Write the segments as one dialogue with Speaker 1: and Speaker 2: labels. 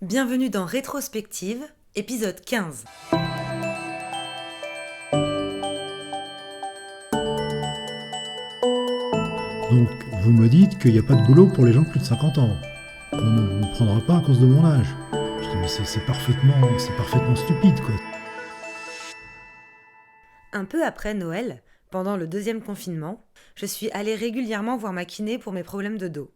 Speaker 1: Bienvenue dans Rétrospective, épisode 15.
Speaker 2: Donc, vous me dites qu'il n'y a pas de boulot pour les gens de plus de 50 ans. On ne me prendra pas à cause de mon âge. Je dis, mais c'est parfaitement stupide, quoi.
Speaker 1: Un peu après Noël, pendant le deuxième confinement, je suis allée régulièrement voir ma kiné pour mes problèmes de dos.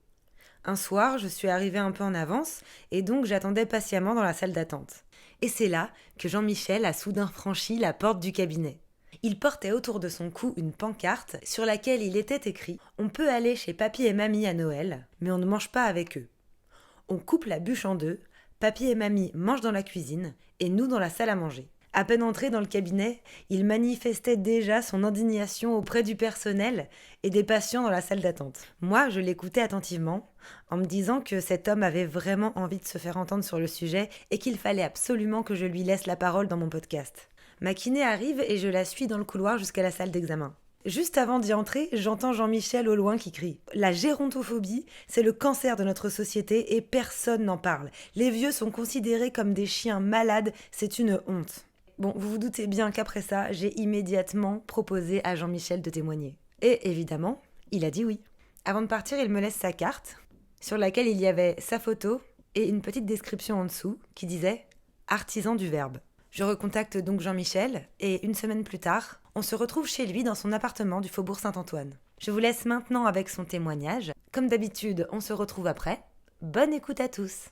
Speaker 1: Un soir, je suis arrivée un peu en avance et donc j'attendais patiemment dans la salle d'attente. Et c'est là que Jean-Michel a soudain franchi la porte du cabinet. Il portait autour de son cou une pancarte sur laquelle il était écrit « On peut aller chez papy et mamie à Noël, mais on ne mange pas avec eux. On coupe la bûche en deux, papy et mamie mangent dans la cuisine et nous dans la salle à manger. » À peine entré dans le cabinet, il manifestait déjà son indignation auprès du personnel et des patients dans la salle d'attente. Moi, je l'écoutais attentivement, en me disant que cet homme avait vraiment envie de se faire entendre sur le sujet et qu'il fallait absolument que je lui laisse la parole dans mon podcast. Ma kiné arrive et je la suis dans le couloir jusqu'à la salle d'examen. Juste avant d'y entrer, j'entends Jean-Michel au loin qui crie « La gérontophobie, c'est le cancer de notre société et personne n'en parle. Les vieux sont considérés comme des chiens malades, c'est une honte. » Bon, vous vous doutez bien qu'après ça, j'ai immédiatement proposé à Jean-Michel de témoigner. Et évidemment, il a dit oui. Avant de partir, il me laisse sa carte, sur laquelle il y avait sa photo et une petite description en dessous qui disait « Artisan du verbe ». Je recontacte donc Jean-Michel et une semaine plus tard, on se retrouve chez lui dans son appartement du faubourg Saint-Antoine. Je vous laisse maintenant avec son témoignage. Comme d'habitude, on se retrouve après. Bonne écoute à tous.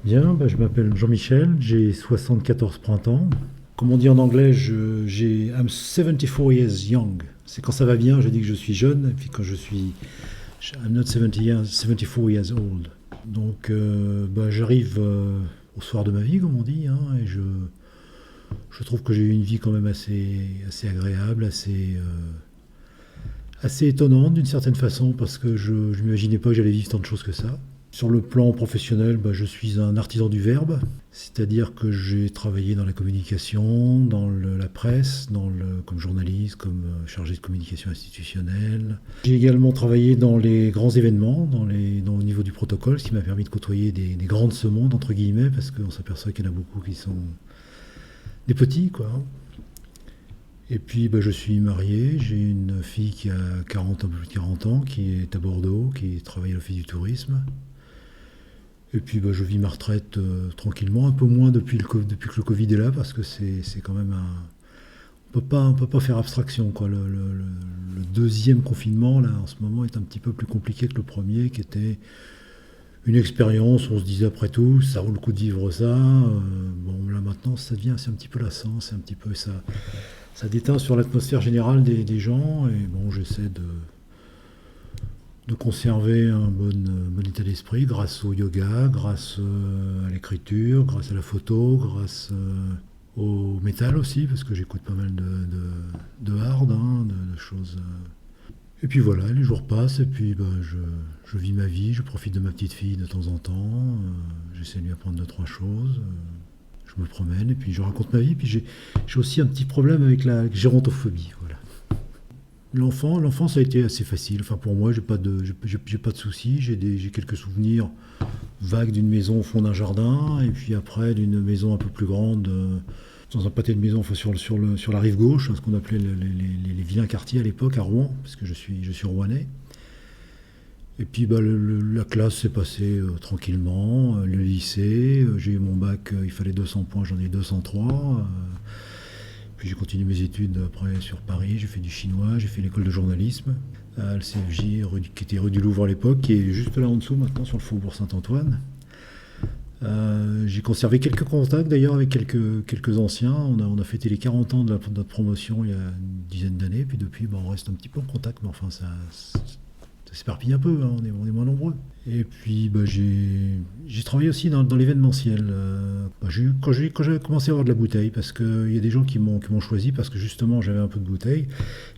Speaker 2: Bien, je m'appelle Jean-Michel, j'ai 74 printemps. Comme on dit en anglais, I'm 74 years young. C'est quand ça va bien, je dis que je suis jeune, et puis quand I'm not 74 years old. Donc, j'arrive au soir de ma vie, comme on dit, et je trouve que j'ai eu une vie quand même assez agréable, assez étonnante d'une certaine façon, parce que je ne m'imaginais pas que j'allais vivre tant de choses que ça. Sur le plan professionnel, je suis un artisan du verbe, c'est-à-dire que j'ai travaillé dans la communication, dans la presse, comme journaliste, comme chargé de communication institutionnelle. J'ai également travaillé dans les grands événements, au niveau du protocole, ce qui m'a permis de côtoyer des grands de ce monde, entre guillemets, parce qu'on s'aperçoit qu'il y en a beaucoup qui sont des petits, quoi. Et puis je suis marié, j'ai une fille qui a un peu plus de 40 ans, qui est à Bordeaux, qui travaille à l'Office du tourisme. Et puis je vis ma retraite tranquillement, un peu moins depuis que le Covid est là, parce que c'est quand même on peut pas faire abstraction, quoi. Le deuxième confinement, là, en ce moment, est un petit peu plus compliqué que le premier, qui était une expérience, on se disait après tout, ça vaut le coup de vivre ça. Là maintenant, c'est un petit peu lassant, c'est un petit peu ça déteint sur l'atmosphère générale des gens, et j'essaie de conserver un bon état d'esprit grâce au yoga, grâce à l'écriture, grâce à la photo, grâce au métal aussi, parce que j'écoute pas mal de hard, de choses. Et puis voilà, les jours passent, et puis je vis ma vie, je profite de ma petite fille de temps en temps, j'essaie de lui apprendre 2-3 choses, je me promène, et puis je raconte ma vie, puis j'ai aussi un petit problème avec la gérontophobie, voilà. L'enfance a été assez facile. Enfin, pour moi, j'ai pas de soucis. J'ai quelques souvenirs vagues d'une maison au fond d'un jardin, et puis après d'une maison un peu plus grande, dans un pâté de maison, sur la rive gauche, ce qu'on appelait les vilains quartiers à l'époque à Rouen, parce que je suis rouennais. Et puis la classe s'est passée tranquillement. Le lycée, j'ai eu mon bac, il fallait 200 points, j'en ai eu 203. Puis j'ai continué mes études après sur Paris, j'ai fait du chinois, j'ai fait l'école de journalisme à l'CFJ, qui était rue du Louvre à l'époque, qui est juste là en dessous maintenant sur le faubourg Saint-Antoine. J'ai conservé quelques contacts d'ailleurs avec quelques anciens. On a fêté les 40 ans de notre promotion il y a une dizaine d'années, puis depuis on reste un petit peu en contact, mais enfin ça s'éparpille un peu, on est moins nombreux. Et puis j'ai travaillé aussi dans l'événementiel. Quand j'ai commencé à avoir de la bouteille, parce qu'il y a des gens qui m'ont choisi parce que justement j'avais un peu de bouteille,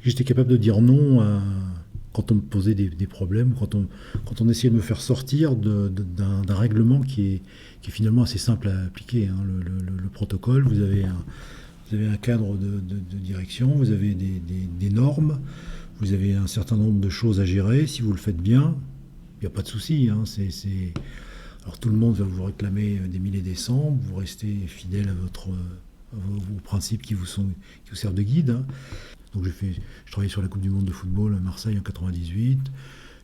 Speaker 2: j'étais capable de dire non quand on me posait des problèmes, quand on essayait de me faire sortir d'un règlement qui est finalement assez simple à appliquer. Le protocole, vous avez un cadre de direction, vous avez des normes, vous avez un certain nombre de choses à gérer. Si vous le faites bien, il n'y a pas de souci. Alors tout le monde va vous réclamer des mille et des cents, vous restez fidèle à vos principes qui vous servent de guide. Hein. Donc je travaillais sur la Coupe du Monde de football à Marseille en 98.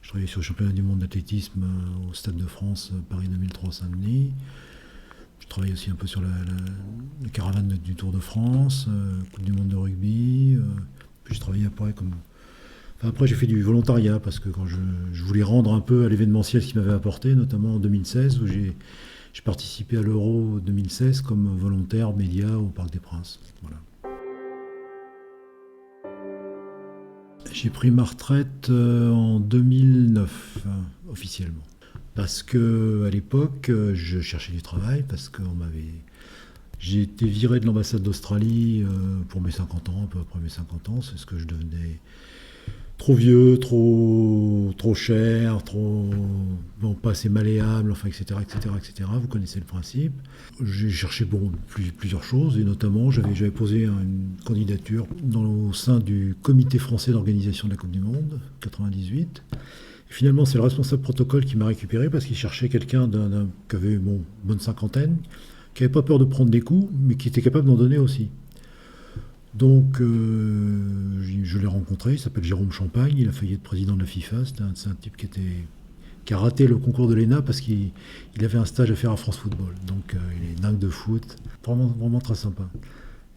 Speaker 2: Je travaillais sur le championnat du monde d'athlétisme au Stade de France, Paris 2003 Saint-Denis. Je travaillais aussi un peu sur la caravane du Tour de France, Coupe du monde de rugby. Puis je travaillais après, j'ai fait du volontariat parce que quand je voulais rendre un peu à l'événementiel ce qu'il m'avait apporté, notamment en 2016 où j'ai participé à l'Euro 2016 comme volontaire média au Parc des Princes. Voilà. J'ai pris ma retraite en 2009, officiellement. Parce que à l'époque, je cherchais du travail, parce que j'ai été viré de l'ambassade d'Australie pour mes 50 ans, un peu après mes 50 ans. C'est ce que je devenais trop vieux, trop cher, pas assez malléable, enfin, etc., etc., etc. Vous connaissez le principe. J'ai cherché plusieurs choses, et notamment, j'avais posé une candidature au sein du comité français d'organisation de la Coupe du Monde, 98. Et finalement, c'est le responsable protocole qui m'a récupéré parce qu'il cherchait quelqu'un qui avait une bonne cinquantaine, qui n'avait pas peur de prendre des coups, mais qui était capable d'en donner aussi. Donc, je l'ai rencontré, il s'appelle Jérôme Champagne, il a failli être président de la FIFA, c'est un type qui a raté le concours de l'ENA parce qu'il avait un stage à faire à France Football. Donc, il est dingue de foot, vraiment, vraiment très sympa.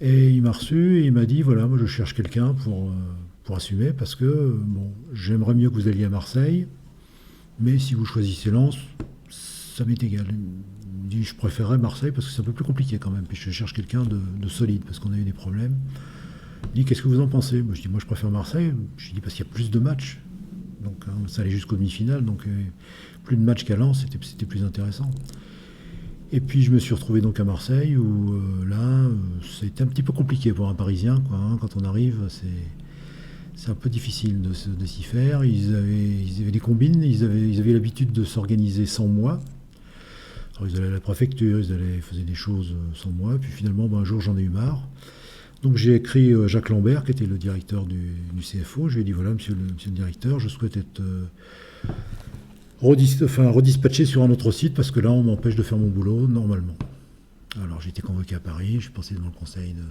Speaker 2: Et il m'a reçu et il m'a dit, voilà, moi je cherche quelqu'un pour assumer parce que, j'aimerais mieux que vous alliez à Marseille, mais si vous choisissez Lens, ça m'est égal. Il me dit, je préférerais Marseille parce que c'est un peu plus compliqué quand même. Puis je cherche quelqu'un de solide parce qu'on a eu des problèmes. Il dit, qu'est-ce que vous en pensez? Je dis, moi je préfère Marseille. Je dis, parce qu'il y a plus de matchs. Donc ça allait jusqu'aux demi-finales. Donc plus de matchs qu'à Lens, c'était plus intéressant. Et puis je me suis retrouvé donc à Marseille où là, c'était un petit peu compliqué pour un Parisien, quoi, hein. Quand on arrive, c'est un peu difficile de s'y faire. Ils avaient des combines, ils avaient l'habitude de s'organiser sans moi. Alors ils allaient à la préfecture, ils faisaient des choses sans moi. Puis finalement, un jour, j'en ai eu marre. Donc j'ai écrit Jacques Lambert, qui était le directeur du CFO. Je lui ai dit, voilà, monsieur le directeur, je souhaite être redispatché sur un autre site parce que là, on m'empêche de faire mon boulot normalement. Alors j'ai été convoqué à Paris, je suis passé devant le conseil de...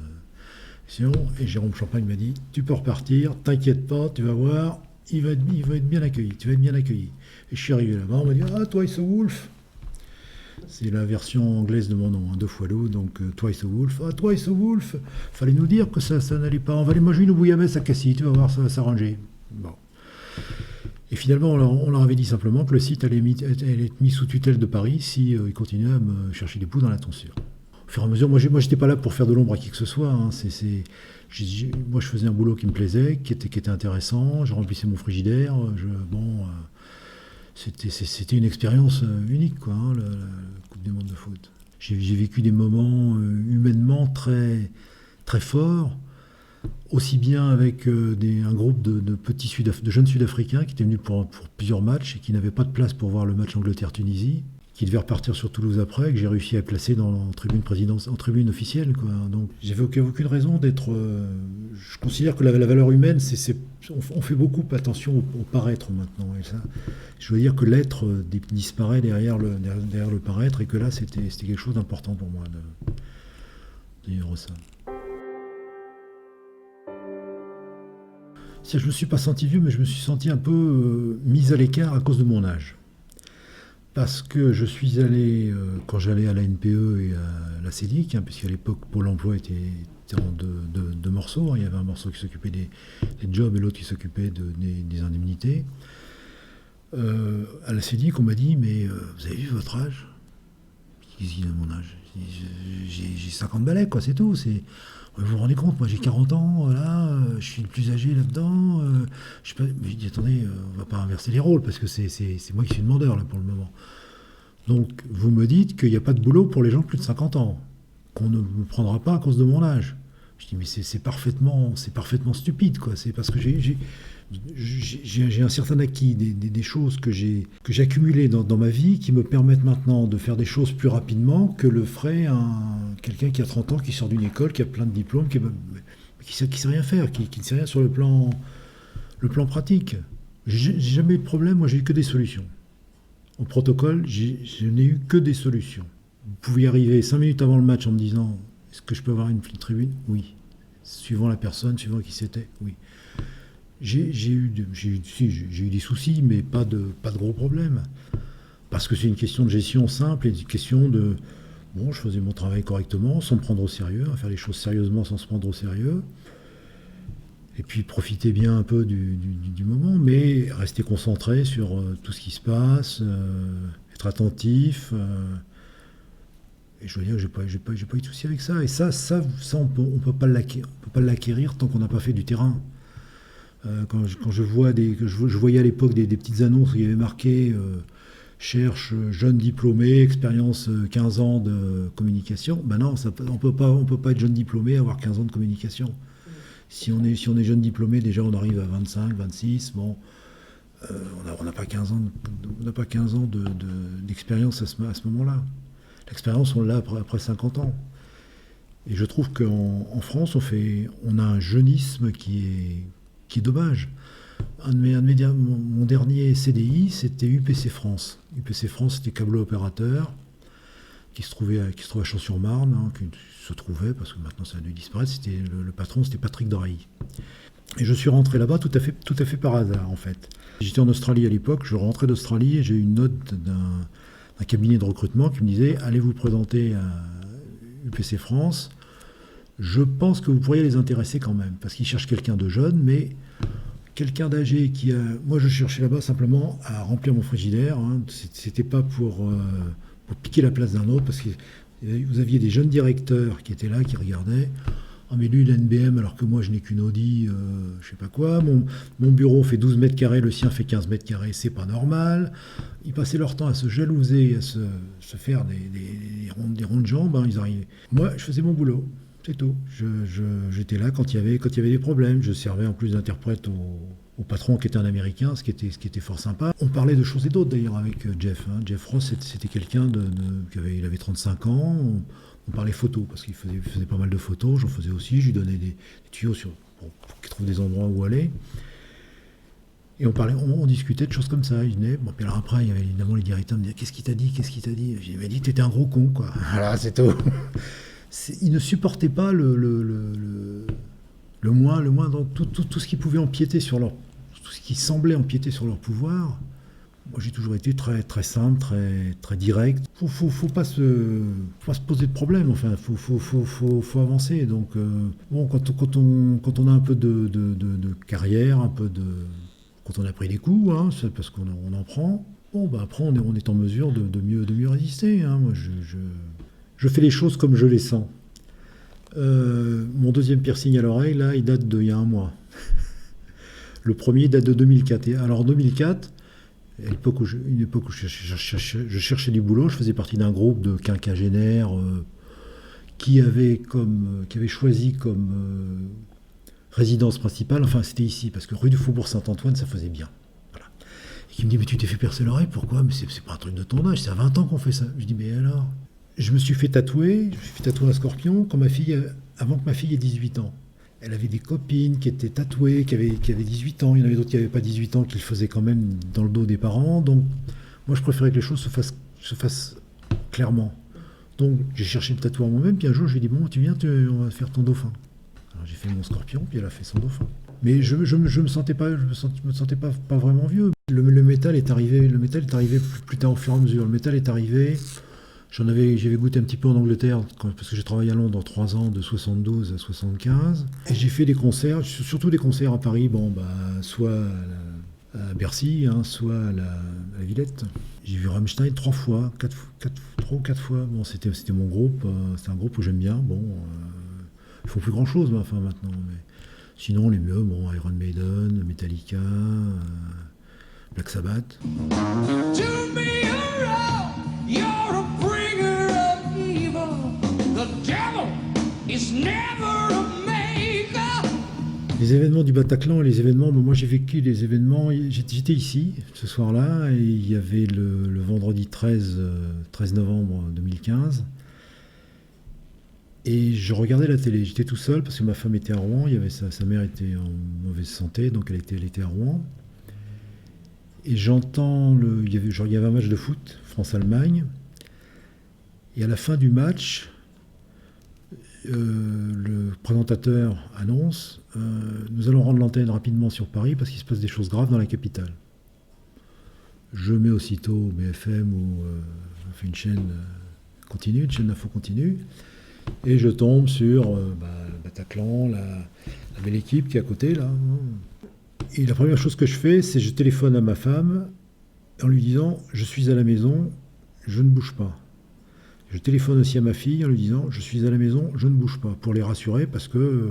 Speaker 2: Et Jérôme Champagne m'a dit, tu peux repartir, t'inquiète pas, tu vas voir, il va être bien accueilli, tu vas être bien accueilli. Et je suis arrivé là-bas, on m'a dit, Twice a Wolf. C'est la version anglaise de mon nom, 2 fois loup, donc Twice a Wolf. Twice a Wolf, fallait nous dire que ça n'allait pas. On va aller manger une bouillabaisse à Cassis, tu vas voir, ça va s'arranger. Bon. Et finalement, on leur avait dit simplement que le site allait être mis sous tutelle de Paris si ils continuaient à me chercher des poux dans la tonsure. Au fur et à mesure, moi j'étais pas là pour faire de l'ombre à qui que ce soit. Hein. Moi je faisais un boulot qui me plaisait, qui était intéressant, je remplissais mon frigidaire. C'était une expérience unique, quoi, hein, la Coupe du Monde de foot. J'ai vécu des moments humainement très, très forts, aussi bien avec un groupe de jeunes Sud-Africains qui étaient venus pour plusieurs matchs et qui n'avaient pas de place pour voir le match Angleterre-Tunisie, qui devaient repartir sur Toulouse après, que j'ai réussi à placer en tribune officielle, quoi. Donc j'avais aucune raison d'être... je considère que la valeur humaine, on fait beaucoup attention au paraître maintenant. Et ça, je veux dire que l'être disparaît derrière le paraître, et que là, c'était quelque chose d'important pour moi de vivre ça. Je ne me suis pas senti vieux, mais je me suis senti un peu mis à l'écart à cause de mon âge. Parce que je suis allé, quand j'allais à la NPE et à la CEDIC, puisqu'à l'époque, Pôle emploi était en deux morceaux. Il y avait un morceau qui s'occupait des jobs et l'autre qui s'occupait des indemnités. À la CEDIC, on m'a dit, mais vous avez vu votre âge? Qu'est-ce qu'il a mon âge? J'ai 50 balais, quoi, c'est tout. Vous vous rendez compte, moi j'ai 40 ans, voilà, je suis le plus âgé là-dedans. Je me dis, attendez, on va pas inverser les rôles, parce que c'est moi qui suis demandeur là pour le moment. Donc vous me dites qu'il n'y a pas de boulot pour les gens de plus de 50 ans, qu'on ne me prendra pas à cause de mon âge. Je dis, mais c'est parfaitement stupide, quoi. C'est parce que j'ai un certain acquis, des choses que j'ai accumulées dans ma vie qui me permettent maintenant de faire des choses plus rapidement que le ferait quelqu'un qui a 30 ans, qui sort d'une école, qui a plein de diplômes, qui sait rien faire, qui ne sait rien sur le plan pratique. J'ai jamais eu de problème, moi j'ai eu que des solutions. Au protocole, je n'ai eu que des solutions. Vous pouvez arriver 5 minutes avant le match en me disant « Est-ce que je peux avoir une tribune ?» Oui. Suivant la personne, suivant qui c'était, oui. J'ai eu des soucis, mais pas de gros problèmes. Parce que c'est une question de gestion simple et une question de... Bon, je faisais mon travail correctement, sans me prendre au sérieux, à faire les choses sérieusement sans se prendre au sérieux. Et puis profiter bien un peu du moment, mais rester concentré sur tout ce qui se passe, être attentif. Et je veux dire que j'ai pas eu de souci avec ça. Et ça on peut pas l'acquérir tant qu'on n'a pas fait du terrain. Quand je voyais à l'époque des petites annonces où il y avait marqué cherche jeune diplômé, expérience 15 ans de communication. Ben non, on peut pas être jeune diplômé et avoir 15 ans de communication. Si on est jeune diplômé, déjà on arrive à 25, 26, bon, on n'a pas 15 ans d'expérience à ce moment-là. L'expérience, on l'a après 50 ans. Et je trouve qu'en France, on a un jeunisme qui est dommage. Mon dernier CDI, c'était UPC France. UPC France, c'était câble opérateur, qui se trouvait à Champs-sur-Marne, qui se trouvait, parce que maintenant ça a dû disparaître, le patron, c'était Patrick Doreilly. Et je suis rentré là-bas tout à fait par hasard, en fait. J'étais en Australie à l'époque, je rentrais d'Australie et j'ai eu une note d'un cabinet de recrutement qui me disait « Allez vous présenter à UPC France, je pense que vous pourriez les intéresser quand même, parce qu'ils cherchent quelqu'un de jeune, mais quelqu'un d'âgé qui a... » Moi, je cherchais là-bas simplement à remplir mon frigidaire, hein. C'était pas pour piquer la place d'un autre, parce que vous aviez des jeunes directeurs qui étaient là, qui regardaient. Ah, mais lui, il a une BM, alors que moi, je n'ai qu'une Audi, je sais pas quoi. Mon bureau fait 12 mètres carrés, le sien fait 15 mètres carrés, c'est pas normal. Ils passaient leur temps à se jalouser, à se faire des ronds de jambes, hein, ils arrivaient. Moi, je faisais mon boulot, c'est tout. J'étais là quand il y avait des problèmes. Je servais en plus d'interprète au patron qui était un Américain, ce qui était fort sympa. On parlait de choses et d'autres d'ailleurs avec Jeff. Hein. Jeff Ross, c'était quelqu'un il avait 35 ans. On parlait photos, parce qu'il faisait pas mal de photos, j'en faisais aussi, je lui donnais des tuyaux pour qu'il trouve des endroits où aller. Et on discutait de choses comme ça. Il venait, bon, puis alors après, il y avait évidemment les directeurs, me disaient « Qu'est-ce qu'il t'a dit ? Il m'a dit « T'étais un gros con, quoi. » Voilà, c'est tout. Il ne supportait pas le moins dans tout ce qui pouvait empiéter sur tout ce qui semblait empiéter sur leur pouvoir. Moi, j'ai toujours été très, très simple, très, très direct. Faut pas se poser de problème. Enfin, faut avancer. Donc, bon, quand on a un peu de carrière, quand on a pris des coups, hein, c'est parce qu'on en prend. Bon, bah après, on est en mesure de mieux résister. Hein. Moi, je fais les choses comme je les sens. Mon deuxième piercing à l'oreille, là, il date d'il y a un mois. Le premier date de 2004. Et alors, en 2004. À une époque où je cherchais du boulot, je faisais partie d'un groupe de quinquagénaires qui avait choisi comme résidence principale, enfin c'était ici, parce que rue du Faubourg Saint-Antoine, ça faisait bien. Voilà. Et qui me dit « Mais tu t'es fait percer l'oreille, pourquoi ? Mais c'est pas un truc de ton âge, c'est à 20 ans qu'on fait ça. » Je dis « Mais alors ?» Je me suis fait tatouer un scorpion avant que ma fille ait 18 ans. Elle avait des copines qui étaient tatouées, qui avaient 18 ans. Il y en avait d'autres qui n'avaient pas 18 ans, qui le faisaient quand même dans le dos des parents. Donc, moi, je préférais que les choses se fassent clairement. Donc, j'ai cherché le tatouage moi-même. Puis un jour, je lui ai dit « Bon, tu viens, on va faire ton dauphin. » Alors, j'ai fait mon scorpion, puis elle a fait son dauphin. Mais je me sentais pas vraiment vieux. Le métal est arrivé plus tard au fur et à mesure. Le métal est arrivé... J'avais goûté un petit peu en Angleterre, parce que j'ai travaillé à Londres en 3 ans, de 72 à 75. Et j'ai fait des concerts, surtout des concerts à Paris, soit à Bercy, hein, soit à la Villette. J'ai vu Rammstein 3 ou 4 fois. Bon, c'était mon groupe, c'est un groupe où j'aime bien. Bon, ils font plus grand chose maintenant. Mais sinon, les mieux, Iron Maiden, Metallica, Black Sabbath. Les événements du Bataclan et les événements, moi j'ai vécu les événements, j'étais ici ce soir-là, et il y avait le vendredi 13 novembre 2015, et je regardais la télé, j'étais tout seul parce que ma femme était à Rouen, sa mère était en mauvaise santé, donc elle était à Rouen, Et j'entends, il y avait un match de foot, France-Allemagne, et à la fin du match, le présentateur annonce nous allons rendre l'antenne rapidement sur Paris parce qu'il se passe des choses graves dans la capitale. Je mets aussitôt BFM ou on fait une chaîne continue, une chaîne d'info continue, et je tombe sur le Bataclan, la belle équipe qui est à côté là. Et la première chose que je fais, c'est je téléphone à ma femme en lui disant je suis à la maison, je ne bouge pas. Je téléphone aussi à ma fille en lui disant je suis à la maison, je ne bouge pas, pour les rassurer parce que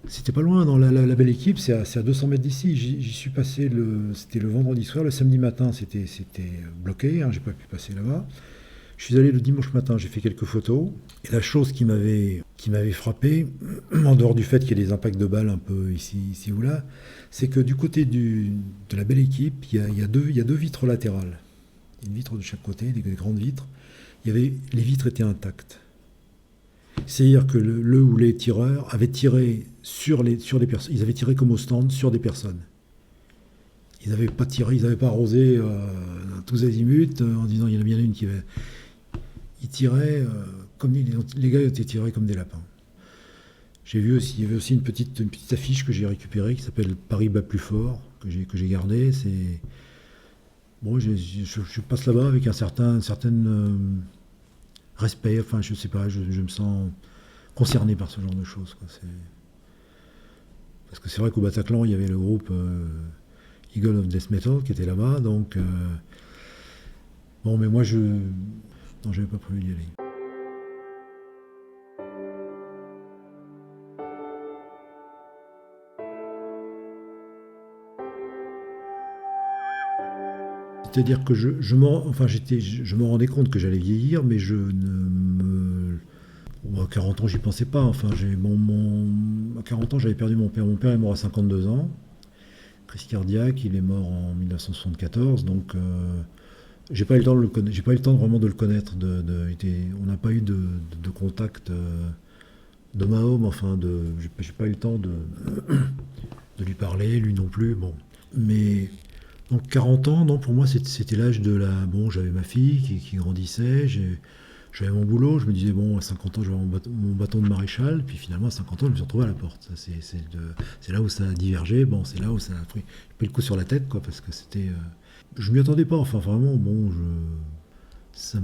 Speaker 2: c'était pas loin, dans la belle équipe, c'est à 200 mètres d'ici. J'y suis passé, c'était le vendredi soir, le samedi matin c'était bloqué, j'ai pas pu passer là-bas. Je suis allé le dimanche matin, j'ai fait quelques photos. Et la chose qui m'avait frappé, en dehors du fait qu'il y ait des impacts de balles un peu ici ou là, c'est que du côté de la belle équipe, il y a deux vitres latérales. Une vitre de chaque côté, des grandes vitres. Les vitres étaient intactes. C'est-à-dire que le ou les tireurs avaient tiré sur des personnes. Ils avaient tiré comme au stand sur des personnes. Ils n'avaient pas tiré, ils n'avaient pas arrosé tous azimuts en disant il y en a bien une qui avait. Ils tiraient comme les gars étaient tirés comme des lapins. Il y avait aussi une petite affiche que j'ai récupérée qui s'appelle Paris bat plus fort, que j'ai gardée. C'est bon, je passe là-bas avec un certain respect. Enfin, je sais pas, je me sens concerné par ce genre de choses, quoi. Parce que c'est vrai qu'au Bataclan, il y avait le groupe Eagle of Death Metal qui était là-bas, donc bon, mais moi non, j'avais pas prévu d'y aller. C'est-à-dire que je me rendais compte que j'allais vieillir, mais à 40 ans, j'y pensais pas. Enfin, à 40 ans, j'avais perdu mon père. Mon père est mort à 52 ans, crise cardiaque. Il est mort en 1974, donc j'ai pas eu le temps de le connaître. J'ai pas eu le temps vraiment de le connaître. On n'a pas eu de contact d'homme à homme. Enfin, j'ai pas eu le temps de lui parler, lui non plus. Bon, mais donc 40 ans, non, pour moi c'était l'âge de la. Bon, j'avais ma fille qui grandissait, j'avais mon boulot, je me disais bon, à 50 ans je vais avoir mon bâton de maréchal, puis finalement à 50 ans je me suis retrouvé à la porte. Ça, c'est là où ça a divergé, bon, c'est là où ça a pris le coup sur la tête, quoi, parce que c'était. Je m'y attendais pas, enfin vraiment, bon, ça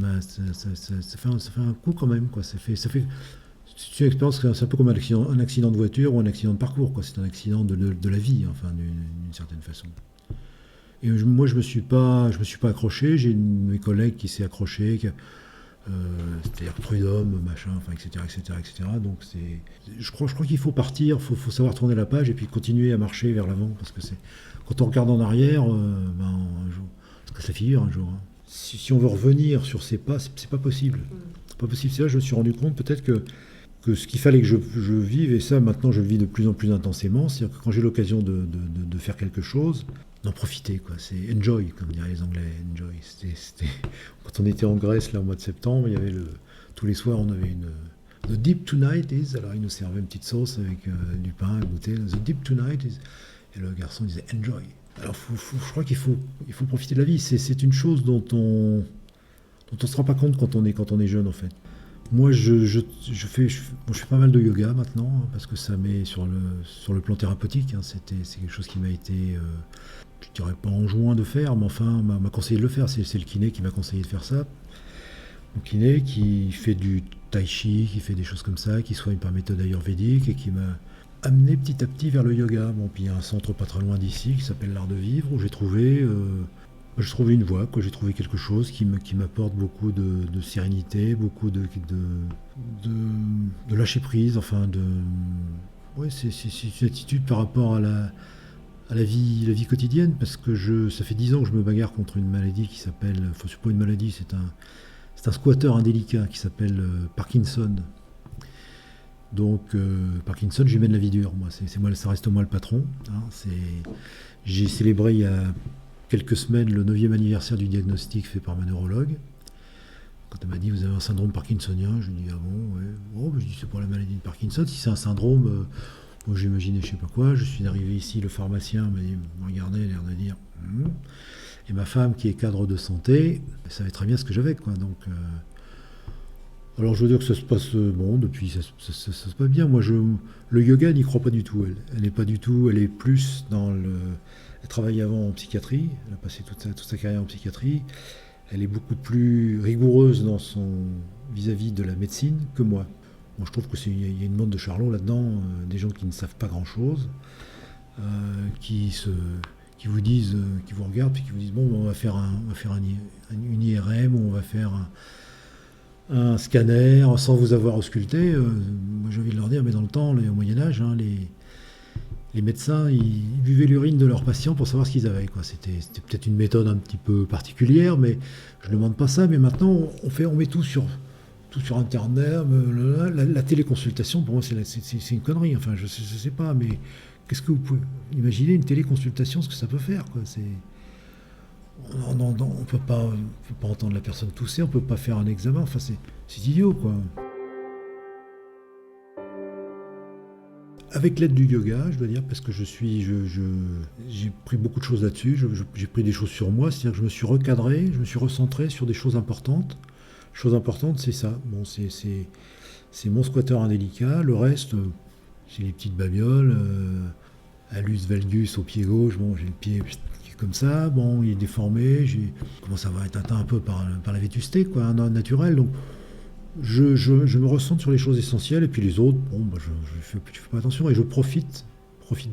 Speaker 2: fait un coup quand même, quoi. Ça fait. C'est une expérience, c'est un peu comme un accident de voiture ou un accident de parcours, quoi. C'est un accident de la vie, enfin, d'une certaine façon. Et moi, je me suis pas accroché. J'ai une de mes collègues qui s'est accrochée, c'est-à-dire Prud'homme, machin, enfin, etc., etc. Donc je crois qu'il faut partir, faut savoir tourner la page et puis continuer à marcher vers l'avant, parce que quand on regarde en arrière, un jour, parce que ça figure un jour. Si on veut revenir sur ses pas, c'est pas possible. C'est pas possible. C'est là que je me suis rendu compte peut-être que ce qu'il fallait que je vive, et ça maintenant je le vis de plus en plus intensément, c'est-à-dire que quand j'ai l'occasion de faire quelque chose, d'en profiter, quoi. C'est enjoy, comme diraient les Anglais, enjoy. Quand on était en Grèce, là, au mois de septembre, il y avait tous les soirs, on avait The Deep Tonight is, alors il nous servait une petite sauce avec du pain à goûter, The Deep Tonight is, et le garçon disait enjoy. Alors je crois qu'il faut profiter de la vie, c'est une chose dont on se rend pas compte quand on est jeune, en fait. Moi, je fais pas mal de yoga maintenant, parce que ça met sur le plan thérapeutique, c'est quelque chose qui m'a été, je dirais pas enjoint de faire, mais enfin m'a conseillé de le faire. C'est le kiné qui m'a conseillé de faire ça. Mon kiné qui fait du tai chi, qui fait des choses comme ça, qui soigne par méthode ayurvédique et qui m'a amené petit à petit vers le yoga. Bon, puis il y a un centre pas très loin d'ici qui s'appelle l'Art de Vivre, où j'ai trouvé une voie, quoi. J'ai trouvé quelque chose qui m'apporte beaucoup de sérénité, beaucoup de lâcher prise, enfin c'est une attitude par rapport à la vie quotidienne, parce que ça fait 10 ans que je me bagarre contre une maladie qui s'appelle, enfin c'est pas une maladie, c'est un squatteur indélicat qui s'appelle Parkinson. Donc Parkinson, je lui mène la vie dure, moi, ça reste moi le patron, j'ai célébré il y a quelques semaines le 9e anniversaire du diagnostic fait par ma neurologue. Quand elle m'a dit vous avez un syndrome parkinsonien, je lui ai dit ah bon, ouais. Oh, je dis c'est pas la maladie de Parkinson, si c'est un syndrome, Moi, j'imaginais je sais pas quoi. Je suis arrivé ici, le pharmacien m'a regardé, l'air de dire. Et ma femme, qui est cadre de santé, elle savait très bien ce que j'avais, quoi. Donc, alors, je veux dire que ça se passe bon depuis, ça se passe bien. Moi, le yoga, elle n'y croit pas du tout. Elle n'est pas du tout. Elle est plus dans le. Elle travaille avant en psychiatrie. Elle a passé toute sa carrière en psychiatrie. Elle est beaucoup plus rigoureuse dans son vis-à-vis de la médecine que moi. Moi, je trouve qu'il y a une bande de charlots là-dedans, des gens qui ne savent pas grand-chose, qui vous disent, qui vous regardent, puis qui vous disent bon, on va faire une IRM, ou on va faire un scanner sans vous avoir ausculté. Moi, j'ai envie de leur dire, mais dans le temps, au Moyen-Âge, les médecins, ils buvaient l'urine de leurs patients pour savoir ce qu'ils avaient, quoi. C'était peut-être une méthode un petit peu particulière, mais je ne demande pas ça. Mais maintenant, on met tout sur Internet. La téléconsultation, pour moi, c'est une connerie. Enfin, je sais pas, mais qu'est-ce que vous pouvez imaginer une téléconsultation, ce que ça peut faire, quoi. On ne peut pas entendre la personne tousser, on ne peut pas faire un examen. Enfin, c'est idiot, quoi. Avec l'aide du yoga, je dois dire, parce que j'ai pris beaucoup de choses là-dessus, j'ai pris des choses sur moi, c'est-à-dire que je me suis recadré, je me suis recentré sur des choses importantes. Chose importante, c'est ça. Bon, c'est mon squatter indélicat, le reste, c'est les petites babioles, Alus valgus au pied gauche, bon, j'ai le pied qui est comme ça, bon, il est déformé, j'ai commence à être atteint un peu par la vétusté, quoi, un naturel, donc je me recentre sur les choses essentielles, et puis les autres, bon, bah, je fais pas attention, et je profite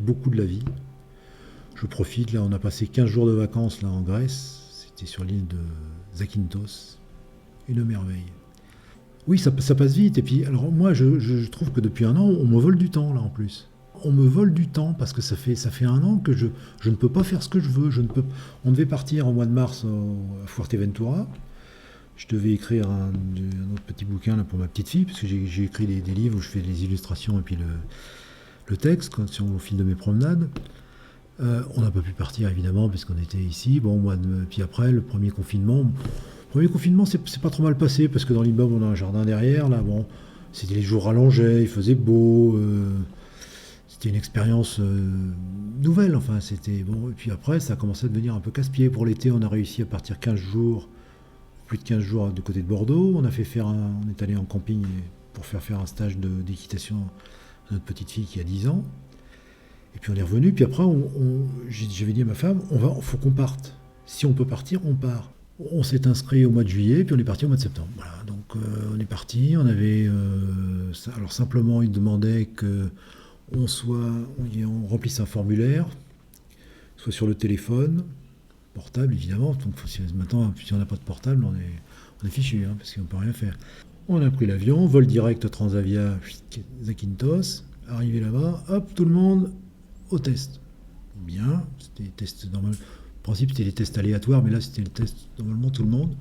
Speaker 2: beaucoup de la vie. Je profite, là, on a passé 15 jours de vacances là en Grèce, c'était sur l'île de Zakynthos, une merveille. Oui, ça passe vite, et puis, alors moi, je trouve que depuis un an, on me vole du temps, là, en plus. On me vole du temps, parce que ça fait un an que je ne peux pas faire ce que je veux. On devait partir au mois de mars à Fuerteventura. Je devais écrire un autre petit bouquin là, pour ma petite fille, parce que j'ai écrit des livres où je fais les illustrations et puis le texte, au fil de mes promenades. On n'a pas pu partir, évidemment, parce qu'on était ici. Bon, puis après, le premier confinement, c'est pas trop mal passé, parce que dans l'immeuble, on a un jardin derrière. Là, bon, c'était les jours rallongeaient, il faisait beau. C'était une expérience nouvelle, enfin, c'était bon. Et puis après, ça a commencé à devenir un peu casse-pied. Pour l'été, on a réussi à partir 15 jours, plus de 15 jours du côté de Bordeaux. On est allé en camping pour faire un stage d'équitation à notre petite fille qui a 10 ans. Et puis on est revenu, puis après, j'avais dit à ma femme, faut qu'on parte. Si on peut partir, on part. On s'est inscrit au mois de juillet, puis on est parti au mois de septembre. Voilà, donc on est parti, on avait... alors simplement, ils demandaient que on remplisse un formulaire, soit sur le téléphone, portable évidemment, donc maintenant si on n'a pas de portable on est fichu, parce qu'on ne peut rien faire. On a pris l'avion, vol direct Transavia Zakynthos, arrivé là-bas, hop, tout le monde au test. Bien, c'était des tests normaux. En principe c'était des tests aléatoires, mais là c'était le test normalement tout le monde.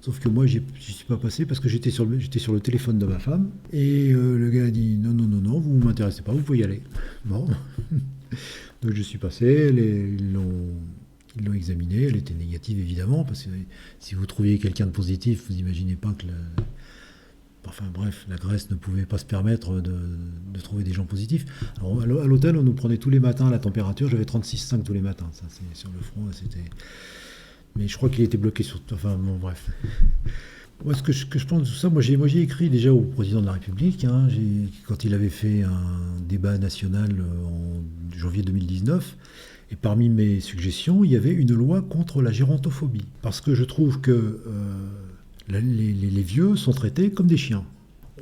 Speaker 2: Sauf que moi, je n'y suis pas passé parce que j'étais sur le téléphone de ma femme. Et le gars a dit non, vous ne m'intéressez pas, vous pouvez y aller. Bon. Donc je suis passé, ils l'ont examinée, elle était négative évidemment, parce que si vous trouviez quelqu'un de positif, vous n'imaginez pas que la Grèce ne pouvait pas se permettre de trouver des gens positifs. Alors à l'hôtel, on nous prenait tous les matins la température, j'avais 36,5 tous les matins, ça c'est sur le front, c'était... Mais je crois qu'il était bloqué sur... Enfin, bon, bref. Moi, ce que je pense de tout ça, moi j'ai écrit déjà au président de la République, quand il avait fait un débat national en janvier 2019, et parmi mes suggestions, il y avait une loi contre la gérontophobie. Parce que je trouve que les vieux sont traités comme des chiens.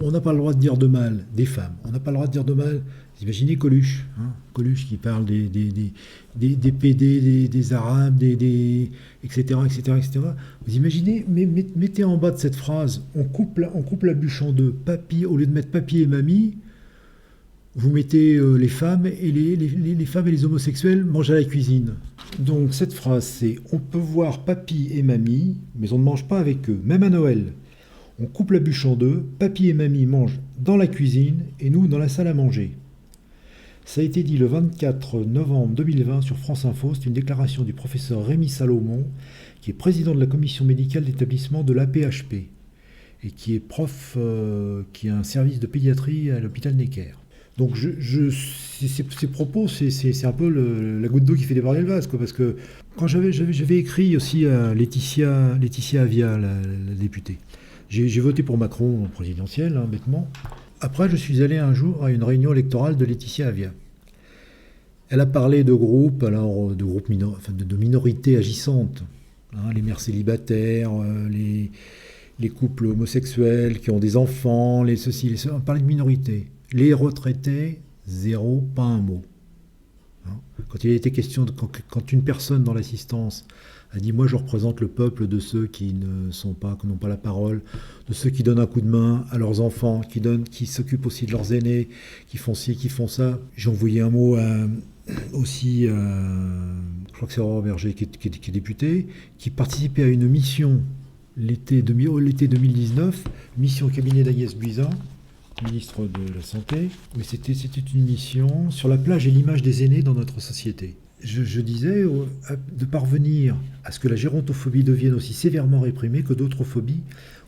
Speaker 2: On n'a pas le droit de dire de mal des femmes, on n'a pas le droit de dire de mal... Imaginez Coluche, Coluche qui parle des PD, des Arabes, etc., etc., etc. Vous imaginez, mettez en bas de cette phrase, on coupe la bûche en deux, papy, au lieu de mettre papy et mamie, vous mettez les femmes et les femmes et les homosexuels mangent à la cuisine. Donc cette phrase, c'est on peut voir papy et mamie, mais on ne mange pas avec eux, même à Noël. On coupe la bûche en deux, papy et mamie mangent dans la cuisine et nous dans la salle à manger. Ça a été dit le 24 novembre 2020 sur France Info. C'est une déclaration du professeur Rémi Salomon, qui est président de la commission médicale d'établissement de l'AP-HP et qui est prof, qui a un service de pédiatrie à l'hôpital Necker. Donc ces propos, c'est un peu la goutte d'eau qui fait déborder le vase, quoi, parce que quand j'avais écrit aussi à Laetitia Avia, la députée. J'ai voté pour Macron en présidentielle, hein, bêtement. Après, je suis allé un jour à une réunion électorale de Laetitia Avia. Elle a parlé de groupes, alors de groupes de minorités agissantes, hein, les mères célibataires, les couples homosexuels qui ont des enfants, les ceci, les cela. On parlait de minorités. Les retraités, zéro, pas un mot. Hein. Quand il a été question quand une personne dans l'assistance a dit moi je représente le peuple de ceux qui n'ont pas la parole, de ceux qui donnent un coup de main à leurs enfants, qui s'occupent aussi de leurs aînés, qui font ci, qui font ça. J'ai envoyé un mot aussi, je crois que c'est Aurore Berger qui est député, qui participait à une mission l'été 2019, mission au cabinet d'Agnès Buzyn, ministre de la Santé, mais c'était une mission sur la plage et l'image des aînés dans notre société. Je disais de parvenir à ce que la gérontophobie devienne aussi sévèrement réprimée que d'autres phobies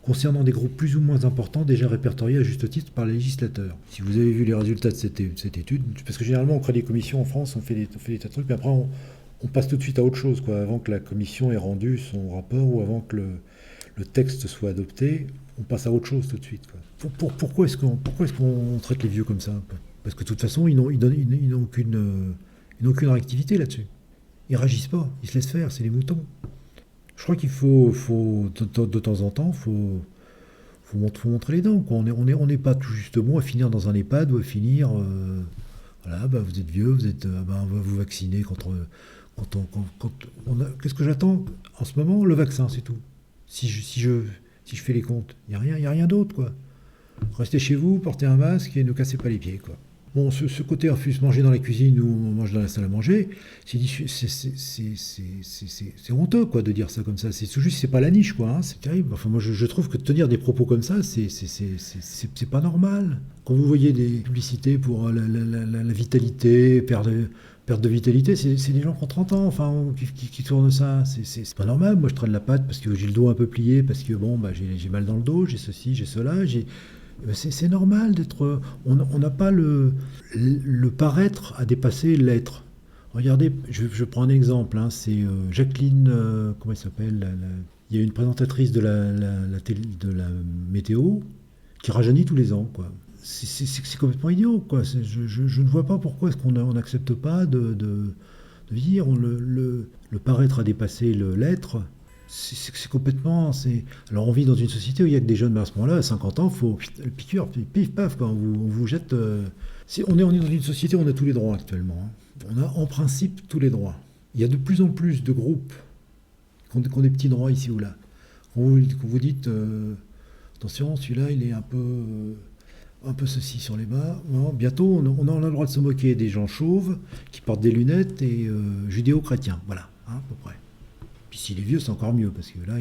Speaker 2: concernant des groupes plus ou moins importants déjà répertoriés à juste titre par les législateurs. Si vous avez vu les résultats de cette étude, parce que généralement on crée des commissions en France, on fait des tas de trucs, mais après on passe tout de suite à autre chose, quoi, avant que la commission ait rendu son rapport ou avant que le texte soit adopté, on passe à autre chose tout de suite, quoi. Pourquoi est-ce qu'on traite les vieux comme ça, quoi? Parce que de toute façon, ils n'ont aucune réactivité là-dessus. Ils réagissent pas, ils se laissent faire, c'est les moutons. Je crois qu'il faut de temps en temps, faut montrer les dents, quoi. On n'est pas tout juste bon à finir dans un EHPAD ou à finir, voilà, bah vous êtes vieux, on va vous vacciner contre. Qu'est-ce que j'attends en ce moment? Le vaccin, c'est tout. Si je fais les comptes, il n'y a rien d'autre, quoi. Restez chez vous, portez un masque et ne cassez pas les pieds, quoi. Bon, ce côté refuse manger dans la cuisine ou on mange dans la salle à manger, c'est honteux, quoi, de dire ça comme ça. C'est tout juste, c'est pas la niche, quoi, hein, c'est terrible. Enfin, moi, je trouve que tenir des propos comme ça, c'est pas normal. Quand vous voyez des publicités pour la vitalité, perte de vitalité, c'est des gens qui ont 30 ans, enfin, qui tournent ça. C'est pas normal. Moi, je traîne la patte parce que j'ai le dos un peu plié, parce que bon, bah, j'ai mal dans le dos, j'ai ceci, j'ai cela, c'est normal d'être. On n'a pas le paraître à dépasser l'être. Regardez, je prends un exemple. Hein, c'est Jacqueline. Comment elle s'appelle? Il y a une présentatrice de la météo qui rajeunit tous les ans, quoi. C'est complètement idiot, quoi. Je ne vois pas pourquoi est-ce qu'on n'accepte pas de dire le paraître à dépasser l'être. C'est complètement. Alors on vit dans une société où il y a que des jeunes, mais à ce moment-là, à 50 ans, il faut le piqûre, pif, paf, quoi. On vous jette. On est dans une société où on a tous les droits actuellement, hein. On a en principe tous les droits. Il y a de plus en plus de groupes qui ont des petits droits ici ou là. Quand vous dites attention, celui-là, il est un peu ceci sur les bas. Bon, bientôt, on a le droit de se moquer des gens chauves qui portent des lunettes et judéo-chrétiens. Voilà, hein, à peu près. Puis s'il est vieux, c'est encore mieux, parce que là,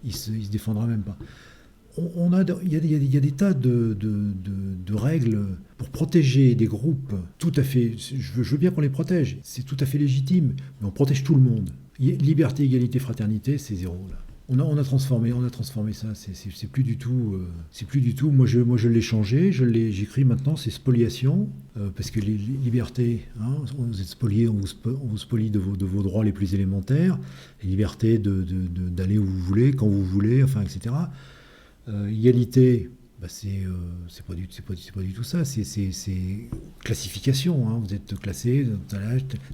Speaker 2: il se défendra même pas. Il y a des tas de règles pour protéger des groupes tout à fait. Je veux bien qu'on les protège, c'est tout à fait légitime, mais on protège tout le monde. Liberté, égalité, fraternité, c'est zéro, là. On a transformé ça. C'est plus du tout. Moi, je l'ai changé. J'écris maintenant. C'est spoliation, parce que les libertés, hein, vous êtes spoliés, on vous spolie de vos droits les plus élémentaires. Les libertés d'aller où vous voulez, quand vous voulez, enfin, etc. Égalité, bah, c'est pas du tout ça. C'est classification. Hein. Vous êtes classé dans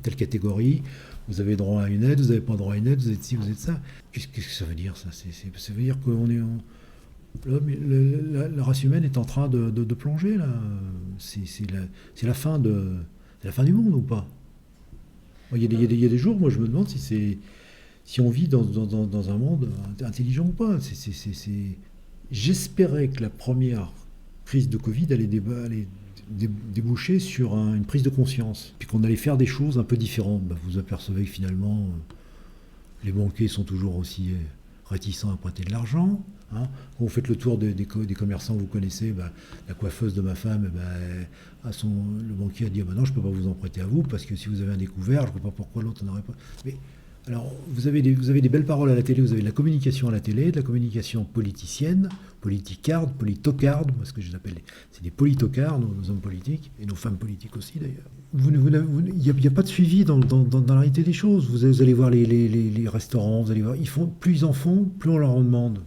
Speaker 2: telle catégorie. Vous avez droit à une aide, vous n'avez pas droit à une aide, vous êtes ci, vous êtes ça. Qu'est-ce que ça veut dire, ça? Ça veut dire que la race humaine est en train de plonger, là. C'est la fin du monde, ou pas? Il y a des jours, moi, je me demande si on vit dans un monde intelligent ou pas. J'espérais que la première crise de Covid allait déboucher sur une prise de conscience, puis qu'on allait faire des choses un peu différentes. Bah, vous apercevez que finalement, les banquiers sont toujours aussi réticents à prêter de l'argent. Hein. Quand vous faites le tour des commerçants que vous connaissez, bah, la coiffeuse de ma femme, bah, le banquier a dit bah non, je ne peux pas vous en prêter à vous, parce que si vous avez un découvert, je ne vois pas pourquoi l'autre n'aurait pas. Mais Alors, vous avez des belles paroles à la télé, vous avez de la communication à la télé, de la communication politicienne, politicarde, politocarde, parce que je les appelle, c'est des politocards, nos hommes politiques, et nos femmes politiques aussi d'ailleurs. Il n'y a pas de suivi dans la réalité des choses. Vous allez voir les restaurants, vous allez voir, plus ils en font, plus on leur en demande.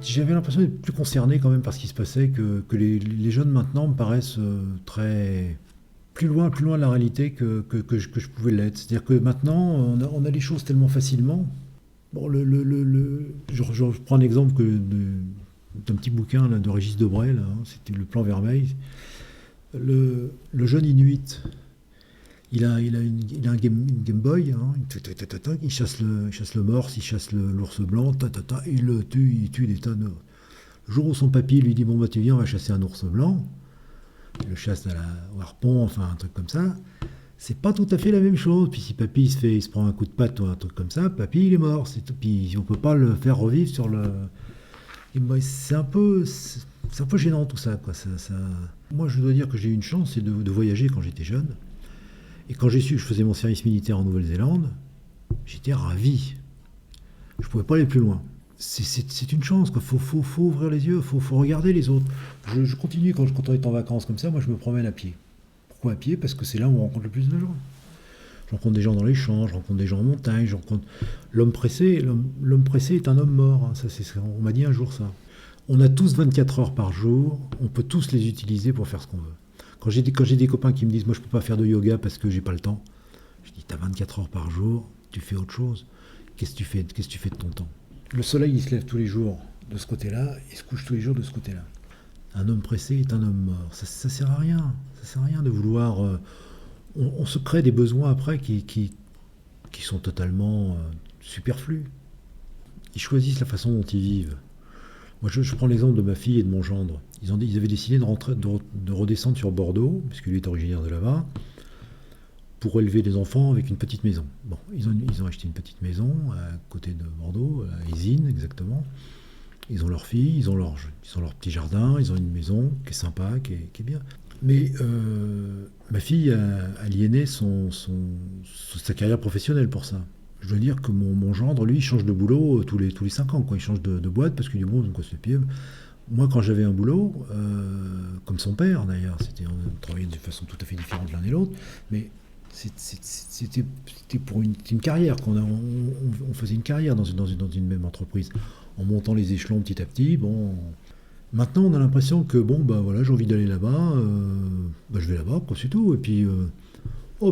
Speaker 2: J'avais l'impression d'être plus concerné quand même par ce qui se passait, que les jeunes maintenant me paraissent très plus loin de la réalité que je pouvais l'être. C'est-à-dire que maintenant, on a les choses tellement facilement. Bon, je prends un exemple d'un petit bouquin là, de Régis Debray, là, hein, c'était Le Plan Vermeil. Le jeune Inuit, il a une Game Boy, hein, il chasse le morse, il chasse l'ours blanc, il le tue, il tue des tas de... Le jour où son papy lui dit, bon bah tu viens, on va chasser un ours blanc, il le chasse au harpon, enfin un truc comme ça, c'est pas tout à fait la même chose. Puis si papy il se prend un coup de patte ou un truc comme ça, papy il est mort, puis on peut pas le faire revivre sur le... Et bah, c'est un peu gênant tout ça, quoi. Moi je dois dire que j'ai eu une chance, c'est de voyager quand j'étais jeune. Et quand j'ai su que je faisais mon service militaire en Nouvelle-Zélande, j'étais ravi. Je ne pouvais pas aller plus loin. C'est une chance, quoi. Faut ouvrir les yeux, faut regarder les autres. Je continue quand on est en vacances comme ça, moi je me promène à pied. Pourquoi à pied? Parce que c'est là où on rencontre le plus de gens. Je rencontre des gens dans les champs, je rencontre des gens en montagne, je rencontre... L'homme pressé est un homme mort. Hein. On m'a dit un jour ça. On a tous 24 heures par jour, on peut tous les utiliser pour faire ce qu'on veut. Quand j'ai des copains qui me disent « moi je peux pas faire de yoga parce que j'ai pas le temps », je dis « t'as 24 heures par jour, tu fais autre chose. Qu'est-ce que tu fais de ton temps ?» Le soleil il se lève tous les jours de ce côté-là, il se couche tous les jours de ce côté-là. Un homme pressé est un homme mort. Ça sert à rien. Ça sert à rien de vouloir... on se crée des besoins après qui sont totalement superflus. Ils choisissent la façon dont ils vivent. Moi, je prends l'exemple de ma fille et de mon gendre. Ils avaient décidé de redescendre sur Bordeaux, puisque lui est originaire de là-bas, pour élever des enfants avec une petite maison. Bon, ils ont acheté une petite maison à côté de Bordeaux, à Ézine exactement. Ils ont leur fille, ils ont leur petit jardin, ils ont une maison qui est sympa, qui est bien. Mais ma fille a aliéné sa carrière professionnelle pour ça. Je dois dire que mon gendre, lui, il change de boulot tous les 5 ans. Quoi. Il change de boîte parce que du bon, on casse les pieds. Moi, quand j'avais un boulot, comme son père d'ailleurs, on travaillait de façon tout à fait différente l'un et l'autre, mais c'était pour une carrière. On faisait une carrière dans une même entreprise, en montant les échelons petit à petit. Bon, maintenant, on a l'impression que bon, bah voilà, j'ai envie d'aller là-bas, je vais là-bas, quoi, c'est tout. Et puis,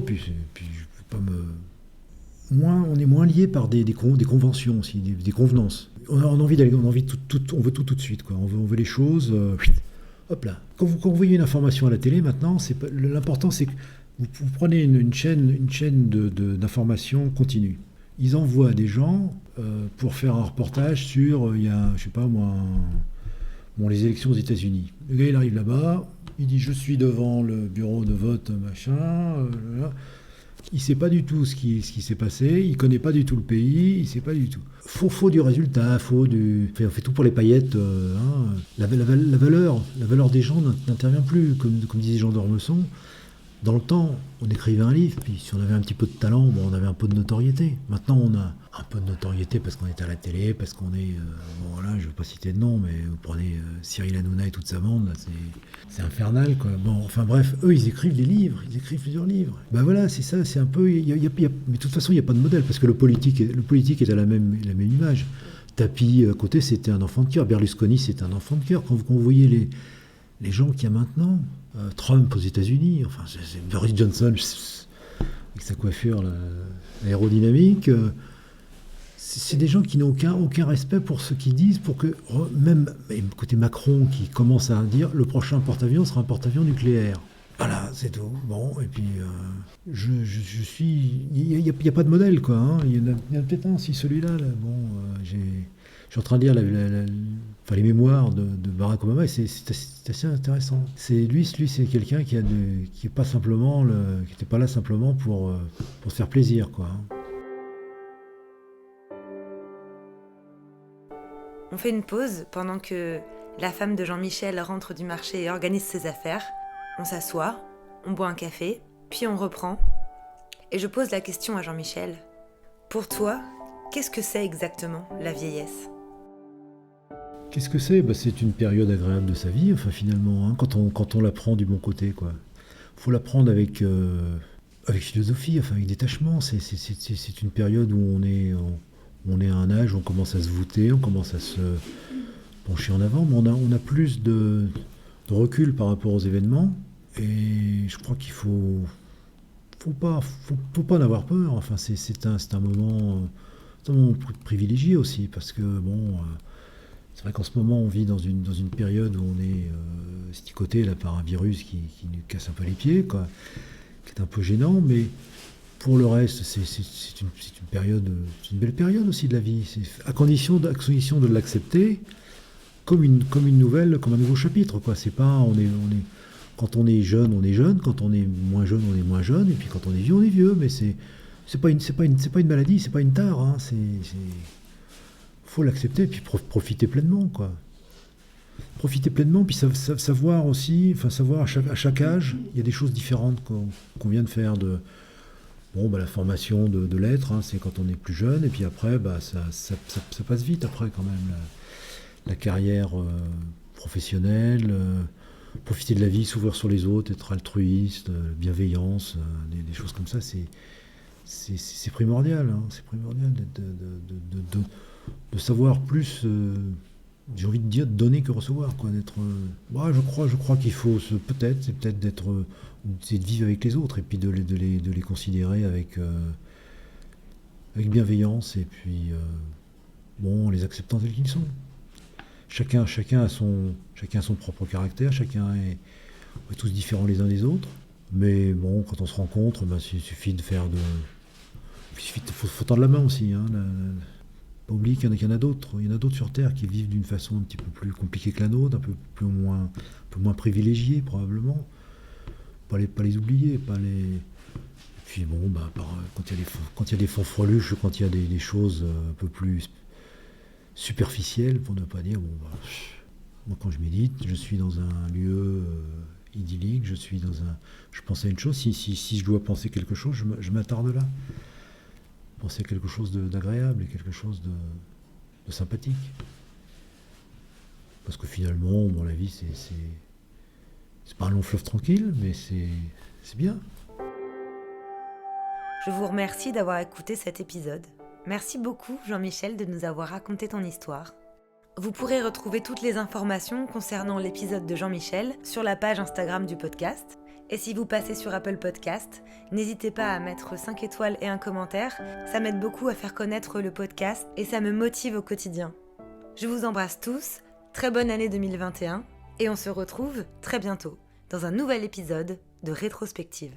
Speaker 2: puis je peux pas me... on est moins lié par des conventions aussi, des convenances. On a envie d'aller, on veut tout de suite, quoi. On veut les choses, hop là. Quand vous voyez une information à la télé maintenant, l'important c'est que vous prenez une chaîne d'information continue. Ils envoient des gens pour faire un reportage sur, il y a, je sais pas moi, les élections aux États-Unis. Le gars il arrive là-bas, il dit je suis devant le bureau de vote machin. Il ne sait pas du tout ce qui s'est passé, il ne connaît pas du tout le pays, il ne sait pas du tout. Faut du résultat, on fait tout pour les paillettes. Hein. La valeur des gens n'intervient plus, comme disait Jean d'Ormesson. Dans le temps, on écrivait un livre, puis si on avait un petit peu de talent, bon, on avait un peu de notoriété. Maintenant, on a un peu de notoriété parce qu'on est à la télé, parce qu'on est... bon, voilà, je ne vais pas citer de nom, mais vous prenez Cyril Hanouna et toute sa bande, là, c'est infernal, quoi. Bon, enfin bref, eux, ils écrivent des livres, ils écrivent plusieurs livres. Ben voilà, c'est ça, c'est un peu... mais de toute façon, il n'y a pas de modèle, parce que le politique est à la même image. Tapi, à côté, c'était un enfant de cœur. Berlusconi, c'était un enfant de cœur. Quand vous voyez les gens qu'il y a maintenant... Trump aux États-Unis, enfin c'est Boris Johnson avec sa coiffure aérodynamique, c'est des gens qui n'ont aucun respect pour ce qu'ils disent, pour que même côté Macron qui commence à dire le prochain porte-avions sera un porte-avions nucléaire. Voilà, c'est tout. Bon, et puis je suis, il y a pas de modèle quoi. Hein. Il y en a peut-être un, si celui-là. Là, bon, je suis en train de lire les mémoires de Barack Obama et c'est assez intéressant. Lui c'est quelqu'un qui est pas simplement qui n'était pas là simplement pour se faire plaisir quoi.
Speaker 1: On fait une pause pendant que la femme de Jean-Michel rentre du marché et organise ses affaires. On s'assoit, on boit un café, puis on reprend. Et je pose la question à Jean-Michel. Pour toi, qu'est-ce que c'est exactement la vieillesse ?
Speaker 2: Qu'est-ce que c'est ? C'est une période agréable de sa vie, enfin finalement, hein, quand on la prend du bon côté, quoi. Faut la prendre avec philosophie, enfin avec détachement. C'est une période où on est à un âge où on commence à se voûter, on commence à se pencher en avant, mais on a plus de recul par rapport aux événements. Et je crois qu'il faut pas en avoir peur. Enfin, c'est un moment privilégié aussi, parce que c'est vrai qu'en ce moment on vit dans une période où on est sticoté là, par un virus qui nous casse un peu les pieds, quoi, qui est un peu gênant, mais pour le reste c'est une période, c'est une belle période aussi de la vie, à condition de l'accepter comme une nouvelle, comme un nouveau chapitre, quoi. C'est pas quand on est jeune, quand on est moins jeune, et puis quand on est vieux, mais c'est pas une maladie, c'est pas une tare, hein. Faut l'accepter et puis profiter pleinement, quoi. Profiter pleinement, puis savoir aussi, enfin savoir à chaque âge, il y a des choses différentes qu'on vient de faire. La formation de l'être, hein, c'est quand on est plus jeune, et puis après, ça passe vite après quand même. La carrière professionnelle, profiter de la vie, s'ouvrir sur les autres, être altruiste, bienveillance, des choses comme ça, c'est primordial. Hein, c'est primordial de savoir plus, j'ai envie de dire, donner que recevoir, quoi. Je crois qu'il faut c'est peut-être c'est de vivre avec les autres et puis de les considérer avec bienveillance et puis en les acceptant tels qu'ils sont. Chacun a son propre caractère, on est tous différents les uns des autres, mais quand on se rencontre, il suffit faut tendre la main aussi, hein. Pas oublier qu'il y en a d'autres. Il y en a d'autres sur Terre qui vivent d'une façon un petit peu plus compliquée que la nôtre, un peu moins privilégiée probablement. Pas les oublier, pas les. Puis quand il y a des fanfreluches, quand il y a des choses un peu plus superficielles, pour ne pas dire moi quand je médite, je suis dans un lieu idyllique, je pense à une chose. Si je dois penser quelque chose, je m'attarde là. Penser à quelque chose d'agréable et quelque chose de sympathique. Parce que finalement, la vie, c'est pas un long fleuve tranquille, mais c'est bien.
Speaker 1: Je vous remercie d'avoir écouté cet épisode. Merci beaucoup, Jean-Michel, de nous avoir raconté ton histoire. Vous pourrez retrouver toutes les informations concernant l'épisode de Jean-Michel sur la page Instagram du podcast. Et si vous passez sur Apple Podcast, n'hésitez pas à mettre 5 étoiles et un commentaire. Ça m'aide beaucoup à faire connaître le podcast et ça me motive au quotidien. Je vous embrasse tous, très bonne année 2021 et on se retrouve très bientôt dans un nouvel épisode de Rétrospective.